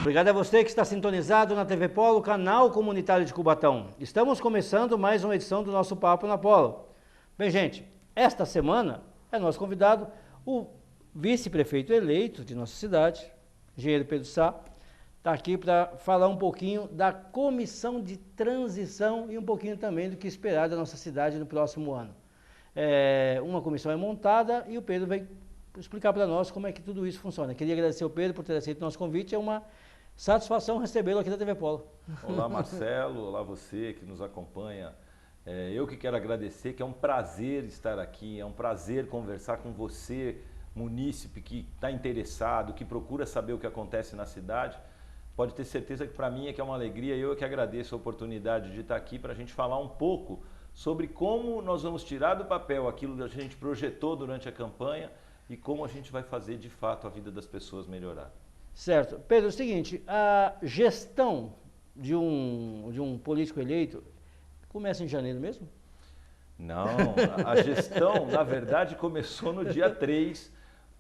Obrigado a você que está sintonizado na TV Polo, canal comunitário de Cubatão. Estamos começando mais uma edição do nosso Papo na Polo. Bem, gente, esta semana é nosso convidado o vice-prefeito eleito de nossa cidade, engenheiro Pedro Sá, está aqui para falar um pouquinho da comissão de transição e um pouquinho também do que esperar da nossa cidade no próximo ano. Uma comissão é montada e o Pedro vai explicar para nós como é que tudo isso funciona. Queria agradecer ao Pedro por ter aceito o nosso convite, é uma satisfação recebê-lo aqui da TV Polo. Olá Marcelo, olá você que nos acompanha. Eu que quero agradecer, que é um prazer estar aqui, é um prazer conversar com você, munícipe que está interessado, que procura saber o que acontece na cidade. Pode ter certeza que para mim é uma alegria, eu que agradeço a oportunidade de estar aqui para a gente falar um pouco sobre como nós vamos tirar do papel aquilo que a gente projetou durante a campanha e como a gente vai fazer de fato a vida das pessoas melhorar. Certo. Pedro, é o seguinte, a gestão de um político eleito começa em janeiro mesmo? Não, a gestão, na verdade, começou no dia 3,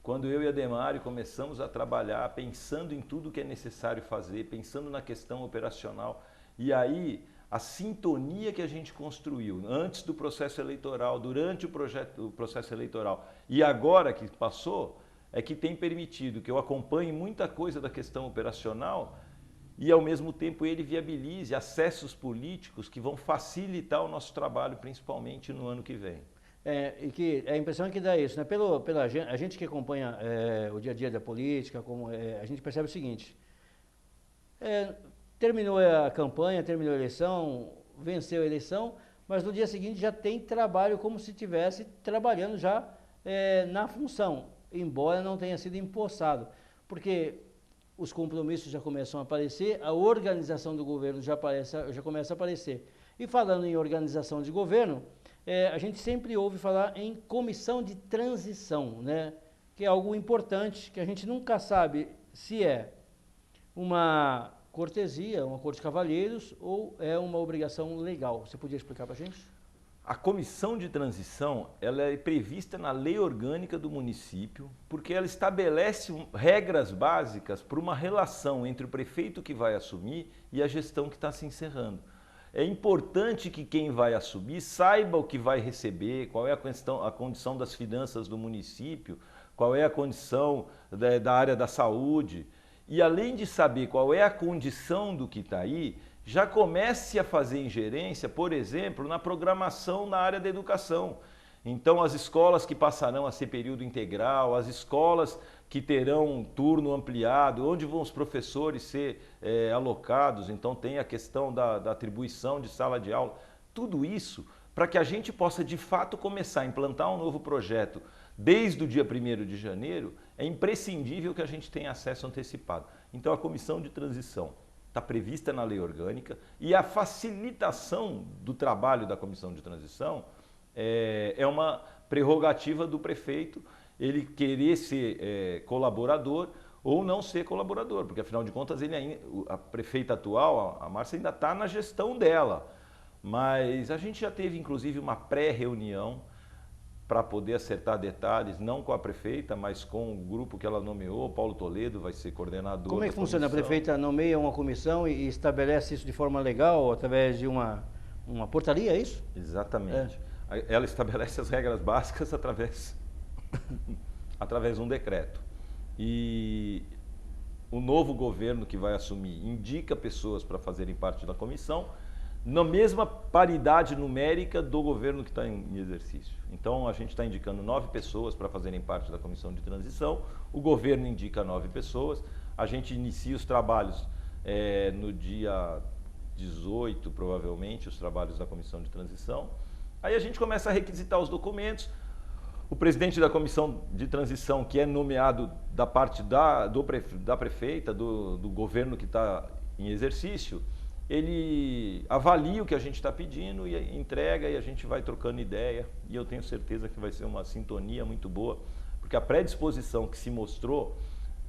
quando eu e a Demário começamos a trabalhar, pensando em tudo que é necessário fazer, pensando na questão operacional. E aí, a sintonia que a gente construiu antes do processo eleitoral, durante o processo eleitoral e agora que passou, é que tem permitido que eu acompanhe muita coisa da questão operacional e, ao mesmo tempo, ele viabilize acessos políticos que vão facilitar o nosso trabalho, principalmente no ano que vem. E que a impressão que dá isso, né? A gente que acompanha o dia a dia da política, a gente percebe o seguinte, terminou a campanha, terminou a eleição, venceu a eleição, mas no dia seguinte já tem trabalho como se estivesse trabalhando já na função, embora não tenha sido empossado, porque os compromissos já começam a aparecer, a organização do governo já começa a aparecer. E falando em organização de governo, a gente sempre ouve falar em comissão de transição, né? Que é algo importante, que a gente nunca sabe se é uma cortesia, uma corte de cavalheiros ou é uma obrigação legal. Você podia explicar para a gente? A comissão de transição, ela é prevista na lei orgânica do município, porque ela estabelece regras básicas para uma relação entre o prefeito que vai assumir e a gestão que está se encerrando. É importante que quem vai assumir saiba o que vai receber, qual é a condição das finanças do município, qual é a condição da área da saúde. E além de saber qual é a condição do que está aí, já comece a fazer ingerência, por exemplo, na programação na área da educação. Então, as escolas que passarão a ser período integral, as escolas que terão turno ampliado, onde vão os professores ser alocados, então tem a questão da atribuição de sala de aula, tudo isso para que a gente possa de fato começar a implantar um novo projeto desde o dia 1º de janeiro, é imprescindível que a gente tenha acesso antecipado. Então, a comissão de transição está prevista na lei orgânica e a facilitação do trabalho da comissão de transição é uma prerrogativa do prefeito, ele querer ser colaborador ou não ser colaborador, porque afinal de contas a prefeita atual, a Márcia, ainda está na gestão dela, mas a gente já teve inclusive uma pré-reunião para poder acertar detalhes, não com a prefeita, mas com o grupo que ela nomeou. Paulo Toledo vai ser coordenador. Como é que funciona? A prefeita nomeia uma comissão e estabelece isso de forma legal, através de uma portaria, é isso? Exatamente. Ela estabelece as regras básicas através de um decreto. E o novo governo que vai assumir indica pessoas para fazerem parte da comissão, na mesma paridade numérica do governo que está em exercício. Então, a gente está indicando 9 pessoas para fazerem parte da comissão de transição, o governo indica 9 pessoas, a gente inicia os trabalhos no dia 18, provavelmente, os trabalhos da comissão de transição. Aí a gente começa a requisitar os documentos, o presidente da comissão de transição, que é nomeado da parte da prefeita, do governo que está em exercício, ele avalia o que a gente está pedindo e entrega, e a gente vai trocando ideia, e eu tenho certeza que vai ser uma sintonia muito boa, porque a predisposição que se mostrou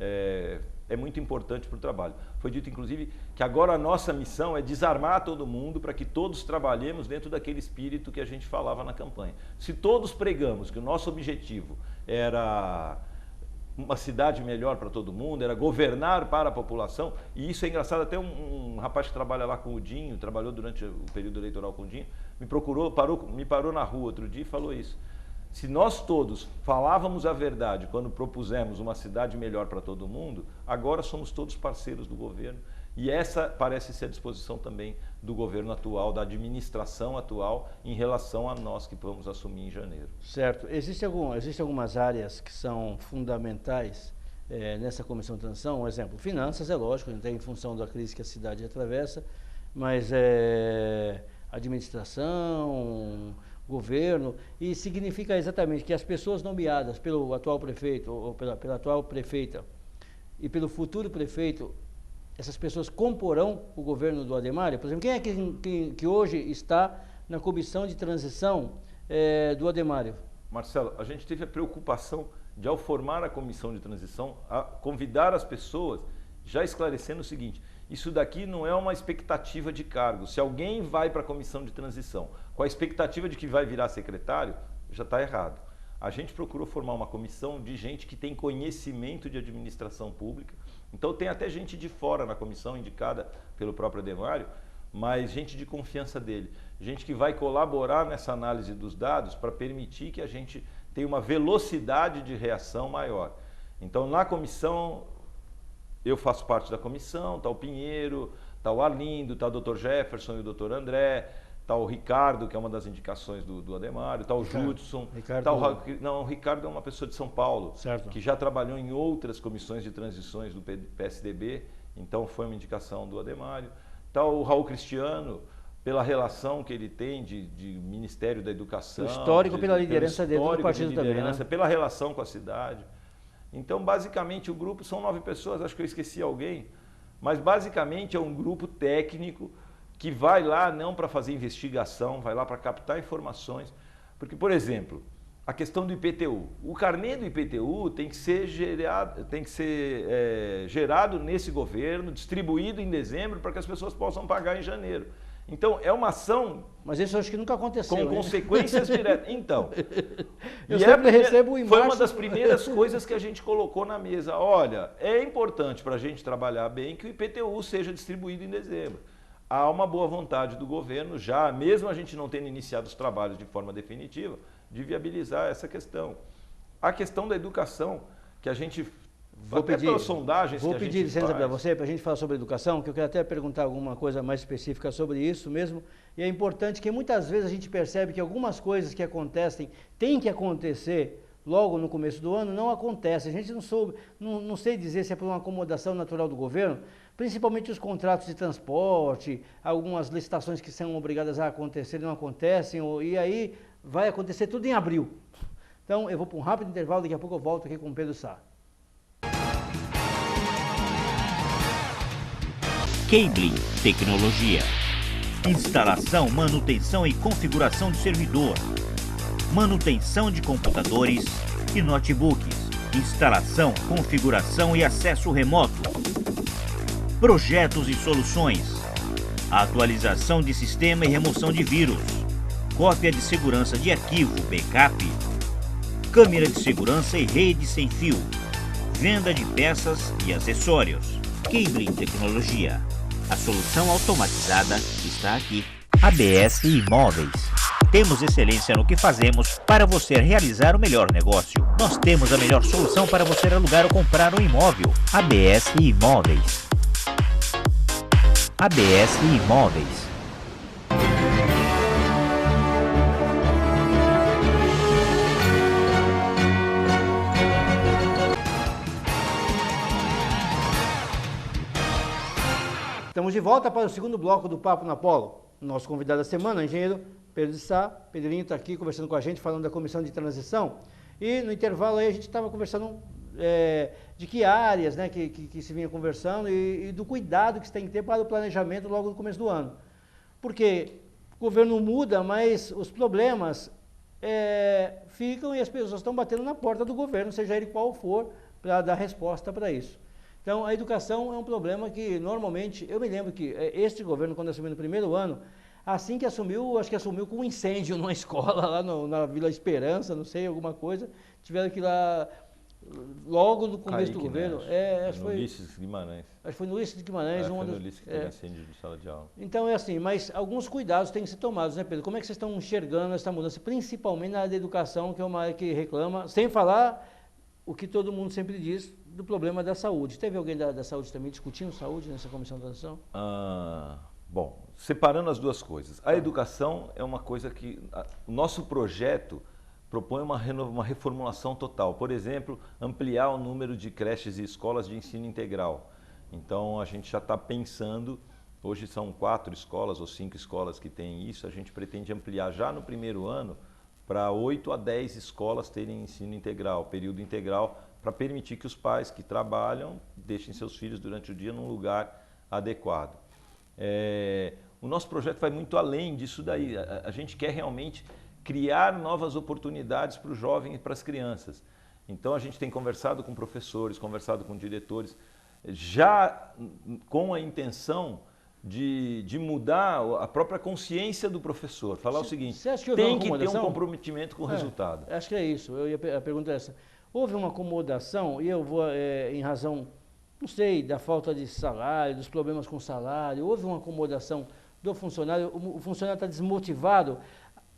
é muito importante para o trabalho. Foi dito, inclusive, que agora a nossa missão é desarmar todo mundo para que todos trabalhemos dentro daquele espírito que a gente falava na campanha. Se todos pregamos que o nosso objetivo era uma cidade melhor para todo mundo, era governar para a população. E isso é engraçado, até um rapaz que trabalha lá com o Dinho, trabalhou durante o período eleitoral com o Dinho, me parou na rua outro dia e falou isso. Se nós todos falávamos a verdade quando propusemos uma cidade melhor para todo mundo, agora somos todos parceiros do governo. E essa parece ser a disposição também do governo atual, da administração atual, em relação a nós que vamos assumir em janeiro. Certo. Existem algumas áreas que são fundamentais nessa comissão de transição. Um exemplo, finanças, é lógico, em função da crise que a cidade atravessa, mas administração, governo, e significa exatamente que as pessoas nomeadas pelo atual prefeito, ou pela atual prefeita, e pelo futuro prefeito, essas pessoas comporão o governo do Ademário? Por exemplo, quem é que hoje está na comissão de transição do Ademário? Marcelo, a gente teve a preocupação de, ao formar a comissão de transição, a convidar as pessoas, já esclarecendo o seguinte: isso daqui não é uma expectativa de cargo. Se alguém vai para a comissão de transição com a expectativa de que vai virar secretário, já está errado. A gente procurou formar uma comissão de gente que tem conhecimento de administração pública. Então tem até gente de fora na comissão, indicada pelo próprio Ademário, mas gente de confiança dele. Gente que vai colaborar nessa análise dos dados para permitir que a gente tenha uma velocidade de reação maior. Então na comissão, eu faço parte da comissão, está o Pinheiro, está o Arlindo, está o Dr. Jefferson e o Dr. André, está o Ricardo, que é uma das indicações do Ademário, está o Judson, o Ricardo é uma pessoa de São Paulo, certo, que já trabalhou em outras comissões de transições do PSDB, então foi uma indicação do Ademário. Está o Raul Cristiano, pela relação que ele tem de Ministério da Educação. O histórico pela liderança dele do partido também, né? Pela relação com a cidade. Então, basicamente, o grupo são 9 pessoas, acho que eu esqueci alguém, mas basicamente é um grupo técnico que vai lá não para fazer investigação, vai lá para captar informações. Porque, por exemplo, a questão do IPTU. O carnê do IPTU tem que ser gerado nesse governo, distribuído em dezembro, para que as pessoas possam pagar em janeiro. Então, é uma ação... Mas isso eu acho que nunca aconteceu. Com consequências diretas. Então, eu sempre recebo em março. Foi uma das primeiras coisas que a gente colocou na mesa. Olha, é importante para a gente trabalhar bem que o IPTU seja distribuído em dezembro. Há uma boa vontade do governo já, mesmo a gente não tendo iniciado os trabalhos de forma definitiva, de viabilizar essa questão. A questão da educação, que a gente... Vou pedir licença para você, para a gente falar sobre educação, que eu quero até perguntar alguma coisa mais específica sobre isso mesmo. E é importante que muitas vezes a gente percebe que algumas coisas que acontecem, têm que acontecer logo no começo do ano, não acontecem. A gente não sei dizer se é por uma acomodação natural do governo, principalmente os contratos de transporte, algumas licitações que são obrigadas a acontecer não acontecem, e aí vai acontecer tudo em abril. Então eu vou para um rápido intervalo, daqui a pouco eu volto aqui com o Pedro Sá. Cabling Tecnologia. Instalação, manutenção e configuração de servidor. Manutenção de computadores e notebooks. Instalação, configuração e acesso remoto. Projetos e soluções. Atualização de sistema e remoção de vírus. Cópia de segurança de arquivo, backup. Câmera de segurança e rede sem fio. Venda de peças e acessórios. Cabling Tecnologia. A solução automatizada está aqui. ABS Imóveis. Temos excelência no que fazemos para você realizar o melhor negócio. Nós temos a melhor solução para você alugar ou comprar um imóvel. ABS Imóveis. ABS Imóveis. Estamos de volta para o segundo bloco do Papo na Polo. Nosso convidado da semana, engenheiro Pedro Sá. Pedrinho está aqui conversando com a gente, falando da comissão de transição. E no intervalo aí a gente estava conversando de que áreas, né, que se vinha conversando e do cuidado que se tem que ter para o planejamento logo no começo do ano. Porque o governo muda, mas os problemas ficam e as pessoas estão batendo na porta do governo, seja ele qual for, para dar resposta para isso. Então, a educação é um problema que, normalmente, eu me lembro que este governo, quando assumiu no primeiro ano, assim que assumiu, acho que assumiu com um incêndio numa escola lá na Vila Esperança, não sei, alguma coisa, tiveram que ir lá logo no começo do Kaique, governo. né? Acho que foi Ulisses Guimarães. Acho que foi no Ulisses de Guimarães. Foi no Ulisses que teve incêndio de sala de aula. Então é assim, mas alguns cuidados têm que ser tomados, né, Pedro? Como é que vocês estão enxergando essa mudança, principalmente na área da educação, que é uma área que reclama, sem falar o que todo mundo sempre diz do problema da saúde. Teve alguém da saúde também discutindo saúde nessa comissão de transição? Bom, separando as duas coisas. A educação é uma coisa que o nosso projeto propõe uma reformulação total. Por exemplo, ampliar o número de creches e escolas de ensino integral. Então, a gente já está pensando, hoje são 4 escolas ou 5 escolas que têm isso, a gente pretende ampliar já no primeiro ano para 8 a 10 escolas terem ensino integral, período integral, para permitir que os pais que trabalham deixem seus filhos durante o dia num lugar adequado. O nosso projeto vai muito além disso daí. A gente quer realmente criar novas oportunidades para o jovem e para as crianças. Então a gente tem conversado com professores, conversado com diretores, já com a intenção de mudar a própria consciência do professor. Falar o seguinte, tem que ter um comprometimento com o resultado. Acho que é isso. A pergunta é essa. Houve uma acomodação, e eu vou, em razão, não sei, da falta de salário, dos problemas com salário, houve uma acomodação do funcionário, o funcionário está desmotivado.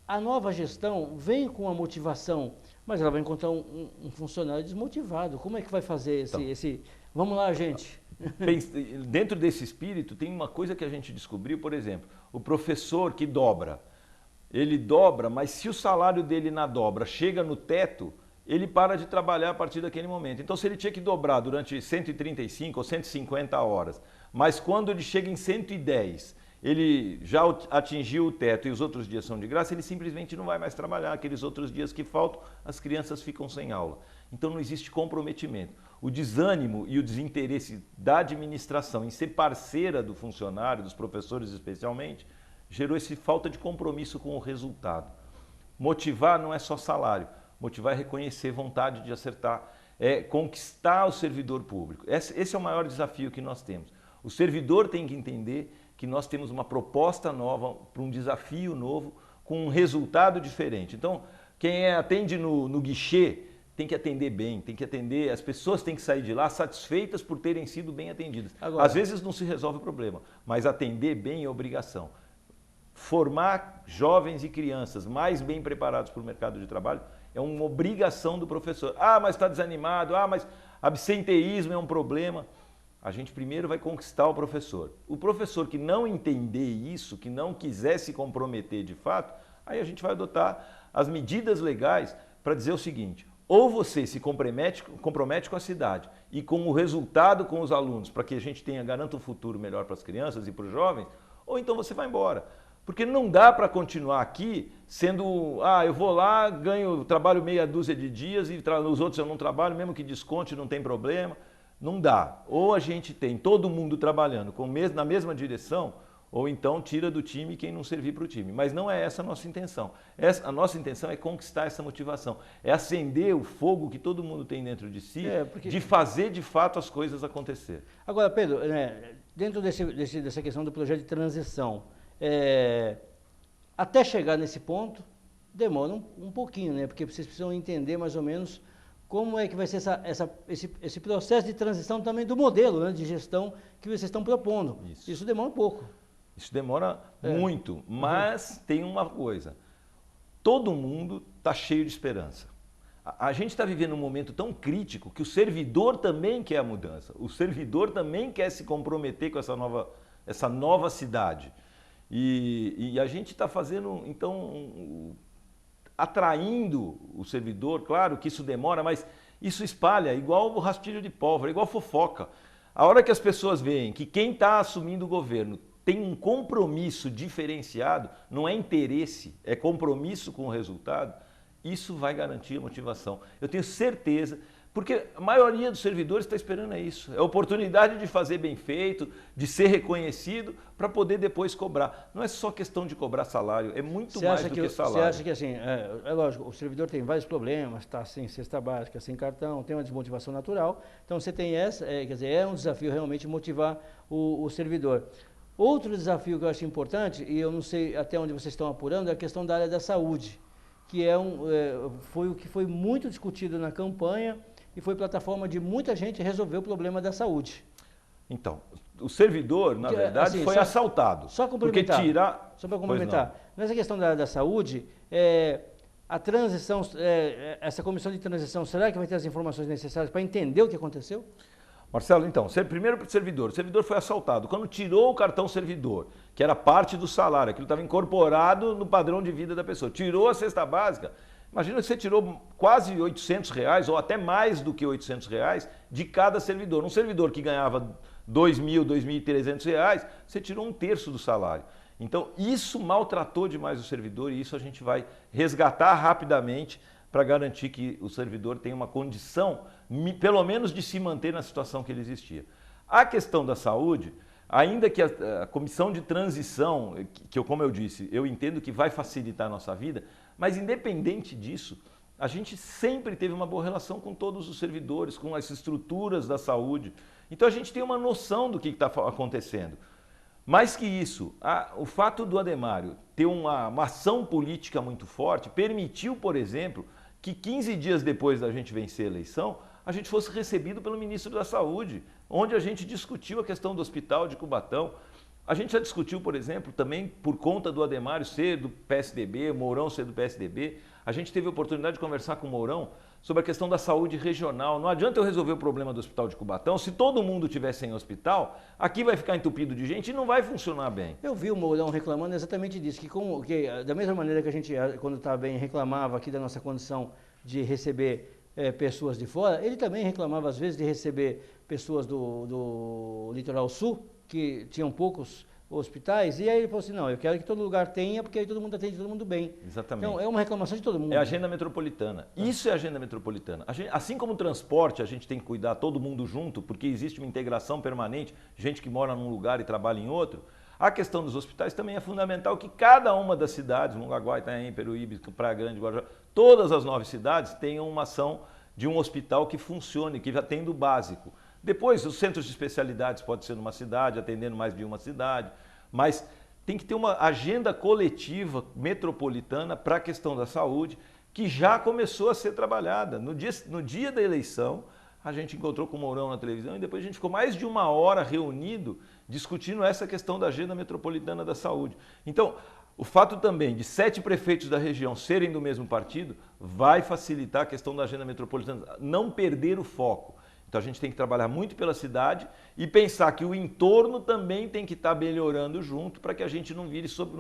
A nova gestão vem com a motivação, mas ela vai encontrar um funcionário desmotivado. Como é que vai fazer esse... Vamos lá, gente. Dentro desse espírito, tem uma coisa que a gente descobriu, por exemplo, o professor que dobra. Ele dobra, mas se o salário dele na dobra chega no teto, ele para de trabalhar a partir daquele momento. Então, se ele tinha que dobrar durante 135 ou 150 horas, mas quando ele chega em 110, ele já atingiu o teto e os outros dias são de graça, ele simplesmente não vai mais trabalhar. Aqueles outros dias que faltam, as crianças ficam sem aula. Então, não existe comprometimento. O desânimo e o desinteresse da administração em ser parceira do funcionário, dos professores especialmente, gerou essa falta de compromisso com o resultado. Motivar não é só salário. Motivar é reconhecer vontade de acertar, é conquistar o servidor público. Esse é o maior desafio que nós temos. O servidor tem que entender que nós temos uma proposta nova, para um desafio novo, com um resultado diferente. Então, quem atende no guichê tem que atender bem, tem que atender, as pessoas têm que sair de lá satisfeitas por terem sido bem atendidas. Agora, às vezes não se resolve o problema, mas atender bem é obrigação. Formar jovens e crianças mais bem preparados para o mercado de trabalho é uma obrigação do professor. Mas está desanimado, mas absenteísmo é um problema. A gente primeiro vai conquistar o professor. O professor que não entender isso, que não quiser se comprometer de fato, aí a gente vai adotar as medidas legais para dizer o seguinte: ou você se compromete com a cidade e com o resultado com os alunos, para que a gente garanta um futuro melhor para as crianças e para os jovens, ou então você vai embora. Porque não dá para continuar aqui sendo, eu vou lá, trabalho meia dúzia de dias e os outros eu não trabalho, mesmo que desconte não tem problema. Não dá. Ou a gente tem todo mundo trabalhando na mesma direção, ou então tira do time quem não servir para o time. Mas não é essa a nossa intenção. A nossa intenção é conquistar essa motivação, é acender o fogo que todo mundo tem dentro de si, de fazer de fato as coisas acontecer. Agora, Pedro, dentro dessa questão do projeto de transição, até chegar nesse ponto, demora um pouquinho, né? Porque vocês precisam entender mais ou menos como é que vai ser esse processo de transição também do modelo, né, de gestão que vocês estão propondo. Isso demora um pouco. Isso demora muito, mas tem uma coisa, todo mundo está cheio de esperança. A gente está vivendo um momento tão crítico que o servidor também quer a mudança, o servidor também quer se comprometer com essa nova cidade. E a gente está fazendo, então, atraindo o servidor, claro que isso demora, mas isso espalha, igual o rastilho de pólvora, igual fofoca. A hora que as pessoas veem que quem está assumindo o governo tem um compromisso diferenciado, não é interesse, é compromisso com o resultado, isso vai garantir a motivação. Eu tenho certeza, porque a maioria dos servidores está esperando isso. É a oportunidade de fazer bem feito, de ser reconhecido, para poder depois cobrar. Não é só questão de cobrar salário, é muito mais do que salário. Você acha que assim, é lógico, o servidor tem vários problemas, está sem cesta básica, sem cartão, tem uma desmotivação natural. Então você tem quer dizer, é um desafio realmente motivar o servidor. Outro desafio que eu acho importante, e eu não sei até onde vocês estão apurando, é a questão da área da saúde, que foi o que foi muito discutido na campanha, e foi plataforma de muita gente resolver o problema da saúde. Então, o servidor, na verdade, assim, foi assaltado. Só complementar. Porque tirar... Só para complementar. Nessa questão da saúde, a transição, essa comissão de transição, será que vai ter as informações necessárias para entender o que aconteceu? Marcelo, então, primeiro para o servidor foi assaltado. Quando tirou o cartão servidor, que era parte do salário, aquilo estava incorporado no padrão de vida da pessoa, tirou a cesta básica, imagina que você tirou quase R$800, ou até mais do que R$800 de cada servidor. Um servidor que ganhava R$2.000, R$2.300, você tirou 1/3 do salário. Então, isso maltratou demais o servidor e isso a gente vai resgatar rapidamente para garantir que o servidor tenha uma condição, pelo menos, de se manter na situação que ele existia. A questão da saúde, ainda que a comissão de transição, que como eu disse, eu entendo que vai facilitar a nossa vida, mas independente disso, a gente sempre teve uma boa relação com todos os servidores, com as estruturas da saúde. Então a gente tem uma noção do que está acontecendo. Mais que isso, o fato do Ademário ter uma ação política muito forte permitiu, por exemplo, que 15 dias depois da gente vencer a eleição, a gente fosse recebido pelo ministro da Saúde, onde a gente discutiu a questão do hospital de Cubatão. A gente já discutiu, por exemplo, também por conta do Ademário ser do PSDB, Mourão ser do PSDB, a gente teve a oportunidade de conversar com o Mourão sobre a questão da saúde regional. Não adianta eu resolver o problema do hospital de Cubatão, se todo mundo estiver sem hospital, aqui vai ficar entupido de gente e não vai funcionar bem. Eu vi o Mourão reclamando exatamente disso, que da mesma maneira que a gente, quando estava bem, reclamava aqui da nossa condição de receber pessoas de fora, ele também reclamava às vezes de receber pessoas do Litoral Sul, que tinham poucos hospitais, e aí ele falou assim, não, eu quero que todo lugar tenha, porque aí todo mundo atende todo mundo bem. Exatamente. Então é uma reclamação de todo mundo. É a agenda metropolitana. Isso é agenda metropolitana. Assim como o transporte, a gente tem que cuidar todo mundo junto, porque existe uma integração permanente, gente que mora num lugar e trabalha em outro. A questão dos hospitais também é fundamental que cada uma das cidades, Mongaguá, Itaém, Peruíbe, Praia Grande, Guarujá, todas as 9 cidades tenham uma ação de um hospital que funcione, que já tem do básico. Depois, os centros de especialidades pode ser numa cidade, atendendo mais de uma cidade, mas tem que ter uma agenda coletiva metropolitana para a questão da saúde, que já começou a ser trabalhada. No dia da eleição, a gente encontrou com o Mourão na televisão e depois a gente ficou mais de 1 hora reunido discutindo essa questão da agenda metropolitana da saúde. Então, o fato também de 7 prefeitos da região serem do mesmo partido vai facilitar a questão da agenda metropolitana, não perder o foco. Então a gente tem que trabalhar muito pela cidade e pensar que o entorno também tem que estar melhorando junto para que a gente não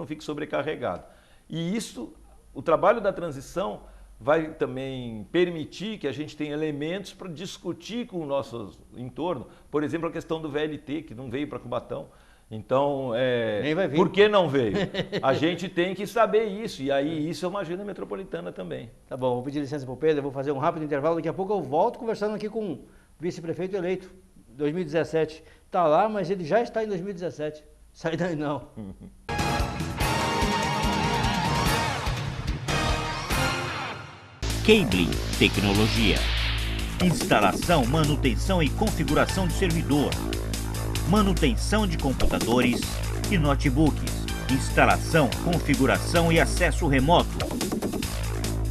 fique sobrecarregado. E isso, o trabalho da transição vai também permitir que a gente tenha elementos para discutir com o nosso entorno, por exemplo, a questão do VLT, que não veio para Cubatão. Então, por que não veio? A gente tem que saber isso, e aí isso é uma agenda metropolitana também. Tá bom, vou pedir licença para o Pedro, eu vou fazer um rápido intervalo, daqui a pouco eu volto conversando aqui com o vice-prefeito eleito, 2017. Está lá, mas ele já está em 2017. Sai daí não. Cabling Tecnologia. Instalação, manutenção e configuração de servidor. Manutenção de computadores e notebooks. Instalação, configuração e acesso remoto.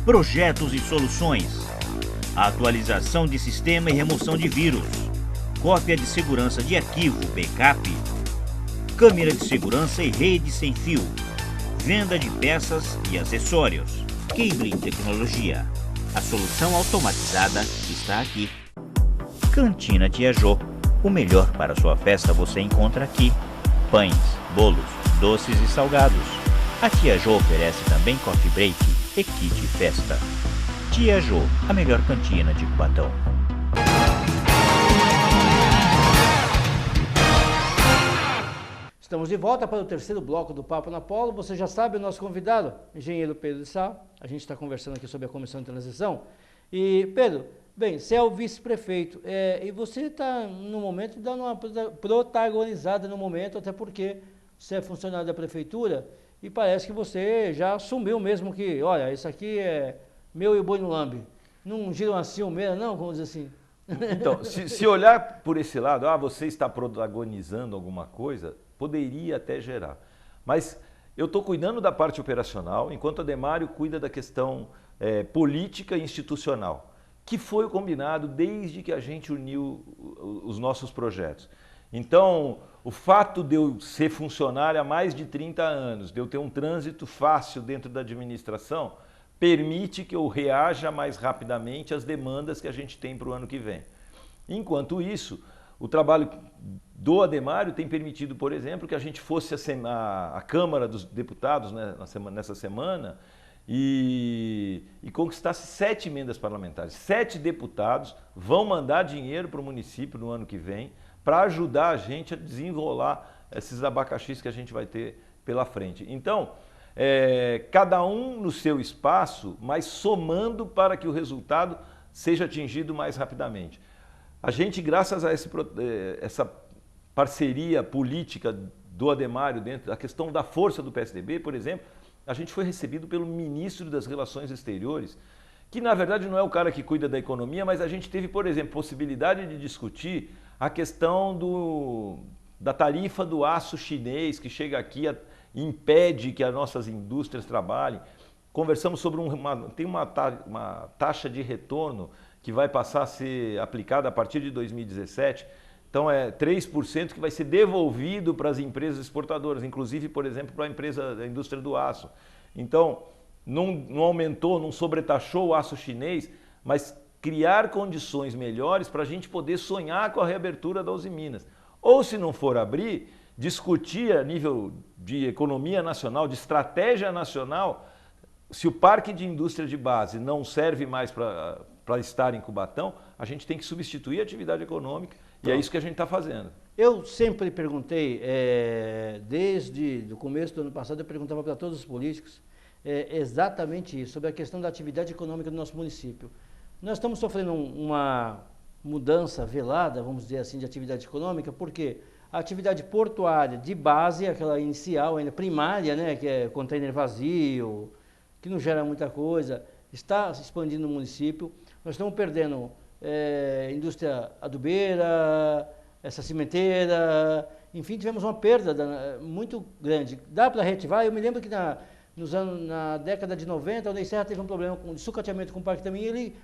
Projetos e soluções. Atualização de sistema e remoção de vírus. Cópia de segurança de arquivo, backup. Câmera de segurança e rede sem fio. Venda de peças e acessórios. Cabling Tecnologia. A solução automatizada está aqui. Cantina Tia Jô. O melhor para sua festa você encontra aqui. Pães, bolos, doces e salgados. A Tia Jô oferece também coffee break e kit festa. Tia Jô, a melhor cantina de Cubatão. Estamos de volta para o terceiro bloco do Papo na Polo. Você já sabe, o nosso convidado, engenheiro Pedro de Sá. A gente está conversando aqui sobre a comissão de transição. E, Pedro, bem, você é o vice-prefeito e você está, no momento, dando uma protagonizada no momento, até porque você é funcionário da prefeitura e parece que você já assumiu mesmo que, olha, isso aqui é meu e o boi no lambe. Não gira uma ciumeira, não, vamos dizer assim. Então, se olhar por esse lado, você está protagonizando alguma coisa, poderia até gerar. Mas eu estou cuidando da parte operacional, enquanto o Ademário cuida da questão política e institucional. que foi o combinado desde que a gente uniu os nossos projetos. Então, o fato de eu ser funcionário há mais de 30 anos, de eu ter um trânsito fácil dentro da administração, permite que eu reaja mais rapidamente às demandas que a gente tem para o ano que vem. Enquanto isso, o trabalho do Adhemário tem permitido, por exemplo, que a gente fosse à Câmara dos Deputados, né, nessa semana e conquistasse 7 emendas parlamentares. 7 deputados vão mandar dinheiro para o município no ano que vem para ajudar a gente a desenrolar esses abacaxis que a gente vai ter pela frente. Então, cada um no seu espaço, mas somando para que o resultado seja atingido mais rapidamente. A gente, graças a essa parceria política do Adhemário dentro da questão da força do PSDB, por exemplo, a gente foi recebido pelo ministro das Relações Exteriores, que na verdade não é o cara que cuida da economia, mas a gente teve, por exemplo, possibilidade de discutir a questão da tarifa do aço chinês que chega aqui e impede que as nossas indústrias trabalhem. Conversamos sobre uma taxa de retorno que vai passar a ser aplicada a partir de 2017. Então é 3% que vai ser devolvido para as empresas exportadoras, inclusive, por exemplo, para a indústria do aço. Então, não aumentou, não sobretaxou o aço chinês, mas criar condições melhores para a gente poder sonhar com a reabertura da Uzi Minas. Ou, se não for abrir, discutir a nível de economia nacional, de estratégia nacional, se o parque de indústria de base não serve mais para estar em Cubatão, a gente tem que substituir a atividade econômica e é isso que a gente está fazendo. Eu sempre perguntei, desde o começo do ano passado, eu perguntava para todos os políticos exatamente isso, sobre a questão da atividade econômica do nosso município. Nós estamos sofrendo uma mudança velada, vamos dizer assim, de atividade econômica, porque a atividade portuária de base, aquela inicial, ainda primária, né, que é container vazio, que não gera muita coisa, está se expandindo no município. Nós estamos perdendo indústria adubeira, essa cimenteira, enfim, tivemos uma perda muito grande. Dá para reativar? Eu me lembro que na década de 90, o Ney Serra teve um problema de sucateamento com o parque também, ele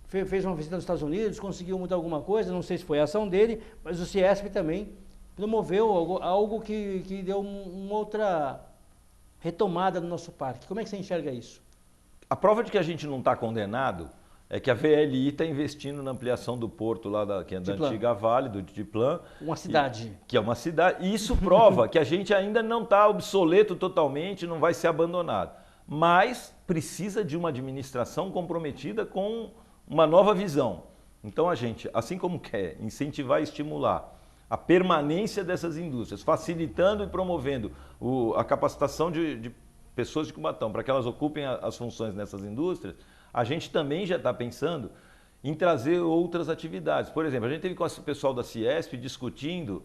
fez uma visita nos Estados Unidos, conseguiu mudar alguma coisa, não sei se foi a ação dele, mas o Ciesp também promoveu algo que deu uma outra retomada no nosso parque. Como é que você enxerga isso? A prova de que a gente não está condenado é que a VLI está investindo na ampliação do porto lá que é da antiga Vale, do Diplan. Uma cidade. Que é uma cidade. E isso prova que a gente ainda não está obsoleto totalmente, não vai ser abandonado. Mas precisa de uma administração comprometida com uma nova visão. Então a gente, assim como quer incentivar e estimular a permanência dessas indústrias, facilitando e promovendo a capacitação de pessoas de Cubatão para que elas ocupem as funções nessas indústrias, a gente também já está pensando em trazer outras atividades. Por exemplo, a gente teve com o pessoal da Ciesp discutindo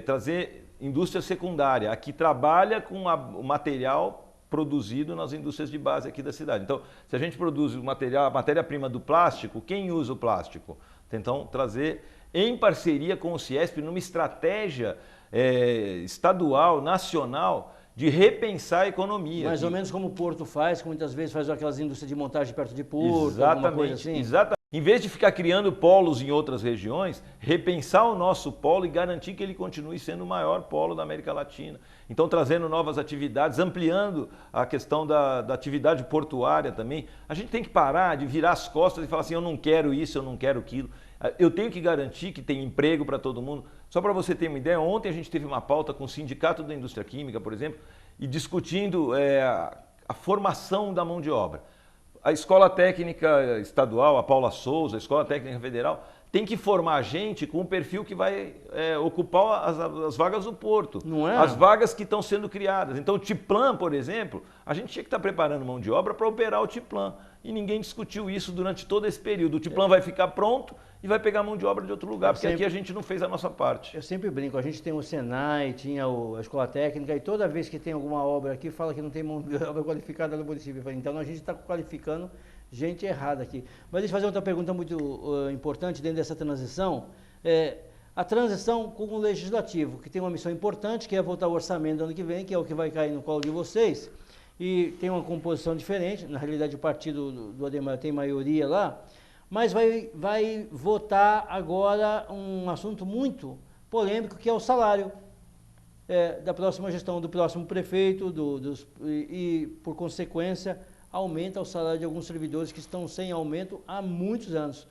trazer indústria secundária, a que trabalha com o material produzido nas indústrias de base aqui da cidade. Então, se a gente produz a matéria-prima do plástico, quem usa o plástico? Então, trazer em parceria com o Ciesp, numa estratégia estadual, nacional, de repensar a economia. Mais ou menos como o Porto faz, que muitas vezes faz aquelas indústrias de montagem perto de Porto, exatamente, alguma coisa assim. Exatamente. Em vez de ficar criando polos em outras regiões, repensar o nosso polo e garantir que ele continue sendo o maior polo da América Latina. Então, trazendo novas atividades, ampliando a questão da atividade portuária também. A gente tem que parar de virar as costas e falar assim, eu não quero isso, eu não quero aquilo. Eu tenho que garantir que tem emprego para todo mundo. Só para você ter uma ideia, ontem a gente teve uma pauta com o Sindicato da Indústria Química, por exemplo, e discutindo a formação da mão de obra. A Escola Técnica Estadual, a Paula Souza, a Escola Técnica Federal, tem que formar gente com o perfil que vai ocupar as vagas do porto, não é? As vagas que estão sendo criadas. Então o Tiplan, por exemplo, a gente tinha que estar preparando mão de obra para operar o Tiplan. E ninguém discutiu isso durante todo esse período. O Tiplan vai ficar pronto e vai pegar mão de obra de outro lugar, porque aqui a gente não fez a nossa parte. Eu sempre brinco, a gente tem o Senai, tinha a Escola Técnica, e toda vez que tem alguma obra aqui, fala que não tem mão de obra qualificada no município. Então a gente está qualificando gente errada aqui. Mas deixa eu fazer outra pergunta muito importante dentro dessa transição. A transição com o Legislativo, que tem uma missão importante, que é votar o orçamento do ano que vem, que é o que vai cair no colo de vocês, e tem uma composição diferente. Na realidade, o partido do Adhemário tem maioria lá, mas vai votar agora um assunto muito polêmico, que é o salário da próxima gestão, do próximo prefeito, e por consequência aumenta o salário de alguns servidores que estão sem aumento há muitos anos.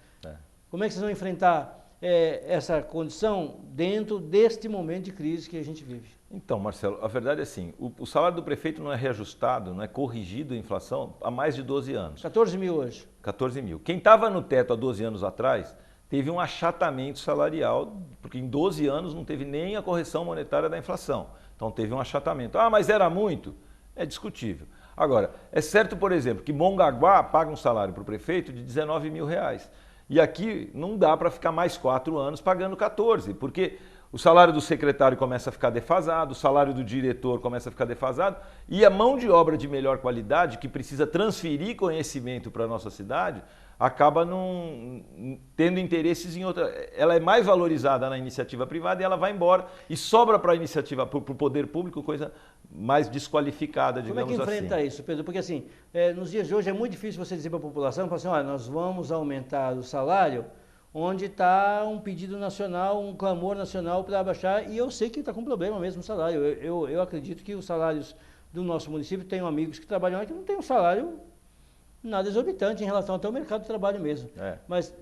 Como é que vocês vão enfrentar essa condição dentro deste momento de crise que a gente vive? Então, Marcelo, a verdade é assim, o salário do prefeito não é reajustado, não é corrigido a inflação há mais de 12 anos. 14 mil hoje. 14 mil. Quem estava no teto há 12 anos atrás teve um achatamento salarial, porque em 12 anos não teve nem a correção monetária da inflação. Então teve um achatamento. Ah, mas era muito? É discutível. Agora, é certo, por exemplo, que Mongaguá paga um salário para o prefeito de 19 mil reais. E aqui não dá para ficar mais 4 anos pagando 14, porque o salário do secretário começa a ficar defasado, o salário do diretor começa a ficar defasado, e a mão de obra de melhor qualidade, que precisa transferir conhecimento para a nossa cidade, acaba não tendo interesses em outra. Ela é mais valorizada na iniciativa privada e ela vai embora e sobra para a iniciativa, para o poder público, coisa mais desqualificada, digamos assim. Como é que enfrenta isso, Pedro? Porque assim, nos dias de hoje é muito difícil você dizer para a população, assim, olha, nós vamos aumentar o salário, onde está um pedido nacional, um clamor nacional para abaixar, e eu sei que está com problema mesmo o salário. Eu acredito que os salários do nosso município, tenho amigos que trabalham lá que não tem um salário nada exorbitante em relação até ao mercado de trabalho mesmo. Mas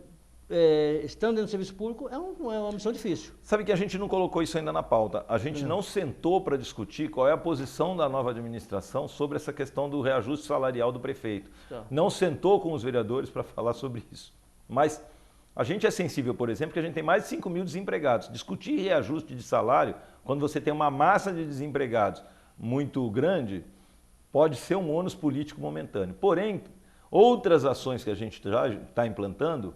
estando dentro do serviço público é uma missão difícil. Sabe que a gente não colocou isso ainda na pauta. A gente não sentou para discutir qual é a posição da nova administração sobre essa questão do reajuste salarial do prefeito. Não sentou com os vereadores para falar sobre isso. Mas a gente é sensível, por exemplo, que a gente tem mais de 5 mil desempregados. Discutir reajuste de salário, quando você tem uma massa de desempregados muito grande, pode ser um ônus político momentâneo. Porém, outras ações que a gente já está implantando,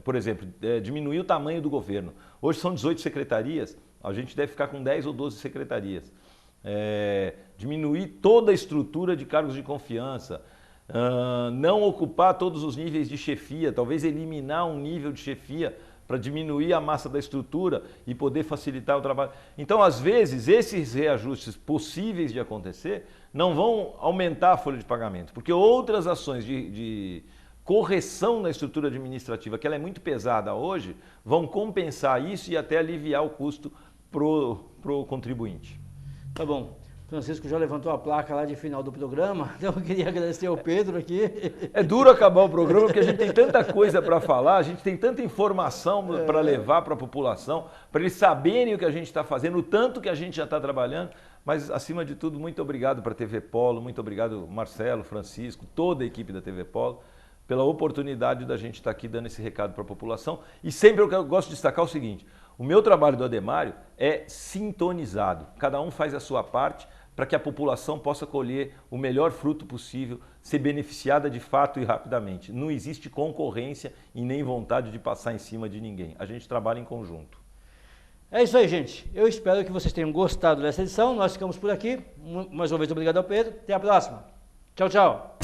por exemplo, diminuir o tamanho do governo. Hoje são 18 secretarias, a gente deve ficar com 10 ou 12 secretarias. Diminuir toda a estrutura de cargos de confiança, não ocupar todos os níveis de chefia, talvez eliminar um nível de chefia para diminuir a massa da estrutura e poder facilitar o trabalho. Então, às vezes, esses reajustes possíveis de acontecer não vão aumentar a folha de pagamento, porque outras ações de correção na estrutura administrativa, que ela é muito pesada hoje, vão compensar isso e até aliviar o custo pro contribuinte. Tá bom. Francisco já levantou a placa lá de final do programa, então eu queria agradecer ao Pedro aqui. É duro acabar o programa porque a gente tem tanta coisa para falar, a gente tem tanta informação para levar para a população, para eles saberem o que a gente está fazendo, o tanto que a gente já está trabalhando, mas acima de tudo, muito obrigado para a TV Polo, muito obrigado Marcelo, Francisco, toda a equipe da TV Polo, pela oportunidade da gente estar aqui dando esse recado para a população. E sempre eu gosto de destacar o seguinte, o meu trabalho do Ademário é sintonizado, cada um faz a sua parte, para que a população possa colher o melhor fruto possível, ser beneficiada de fato e rapidamente. Não existe concorrência e nem vontade de passar em cima de ninguém. A gente trabalha em conjunto. É isso aí, gente. Eu espero que vocês tenham gostado dessa edição. Nós ficamos por aqui. Mais uma vez, obrigado ao Pedro. Até a próxima. Tchau, tchau.